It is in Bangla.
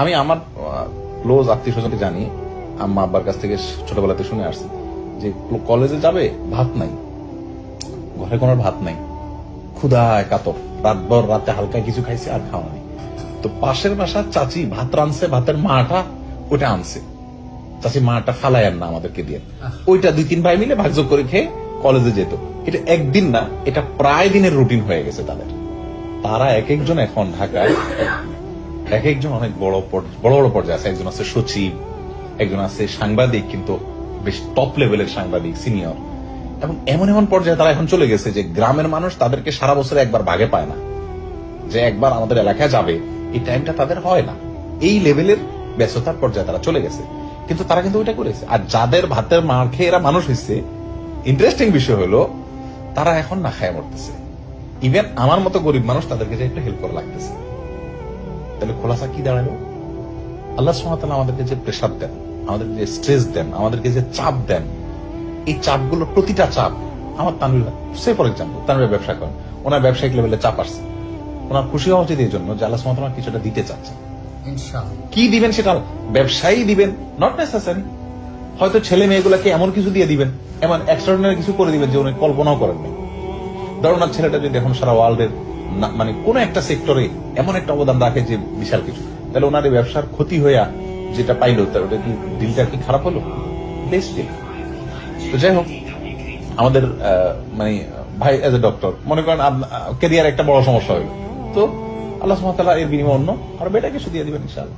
আমি আমার ক্লোজ আত্মীয় স্বজনকে জানি, আম্মা আব্বার কাছ থেকে ছোটবেলাতে শুনে আসছি যে কলেজে যাবে ভাত নাই, ঘরে কোনো ভাত নাই, ক্ষুধায় কাতর, রাতভর রাতে হালকা কিছু খাইছে আর খাওয়া নেই। তো পাশের বাসার চাচি ভাত রানছে, ভাতের মাটা ওটা আনছে, চাচি মাটা ফালাইয়ের না আমাদেরকে দিয়ে, ওইটা 2-3 ভাই মিলে ভাগযোগ করে খেয়ে কলেজে যেত। এটা একদিন না, এটা প্রায় দিনের রুটিন হয়ে গেছে তাদের। তারা এক একজন এখন ঢাকায় এক একজন অনেক বড় বড় পর্যায়ে আছে। একজন আছে সচিব, একজন আছে সাংবাদিক, কিন্তু বেশ টপ লেভেলের সাংবাদিক, সিনিয়র। এবং এমন এমন পর্যায়ে তারা এখন চলে গেছে যে গ্রামের মানুষ তাদেরকে সারা বছরে একবার ভাগে পায় না, যে একবার আমাদের এলাকায় যাবে, এই টাইমটা তাদের হয় না। এই লেভেলের ব্যস্ততার পর্যায়ে তারা চলে গেছে, কিন্তু তারা কিন্তু ওইটা করেছে। আর যাদের ভাতের মার খেয়ে এরা মানুষ হয়েছে, ইন্টারেস্টিং বিষয় হলো তারা এখন না খায় মরতেছে। ইভেন আমার মতো গরিব মানুষ তাদেরকে যে একটু হেল্প করা লাগতেছে। তাহলে খোলাসা কি দাঁড়ালো? আল্লাহ সুবহানাহু ওয়া তাআলা আমাদেরকে যে প্রেসার দেন, আমাদেরকে যে স্ট্রেস দেন, আমাদেরকে যে চাপ দেন, এই চাপগুলো প্রতিটা চাপ আমার তানভীর, সে ফর এক্সাম্পল তানভীর ব্যবসা করেন, ওনার ব্যবসায়িক লেভেলে চাপ আসছে, ওনার খুশি হওয়া উচিত এই জন্য যে আল্লাহ সুবহানাহু ওয়া তাআলা কিছুটা দিতে চাচ্ছেন। কি দিবেন সেটা ব্যবসায়ী দিবেন, নট নেসেসারি। হয়তো ছেলে মেয়েগুলোকে এমন কিছু দিয়ে দিবেন, এমন এক্সট্রাঅর্ডিনারি কিছু করে দিবেন যে উনি কল্পনাও করেননি। ধরুন ওনার ছেলেটা যদি এখন সারা ওয়ার্ল্ডের মানে কোন একটা সেক্টরে এমন একটা অবদান রাখে যে বিশাল কিছু, তাহলে ওনার এই ব্যবসার ক্ষতি হইয়া যেটা পাইলো, তার ওটা কি ডিলটা কি খারাপ হলো? Best deal. তো যাই হোক, আমাদের মানে ভাই এজ এ ডক্টর মনে করেন ক্যারিয়ার একটা বড় সমস্যা হইলো, তো আল্লাহ সুবহানাহু ওয়া তাআলা এর বিনিময়ে অন্য আর বেটা কিছু দিয়ে দিবেন ইনশাআল্লাহ।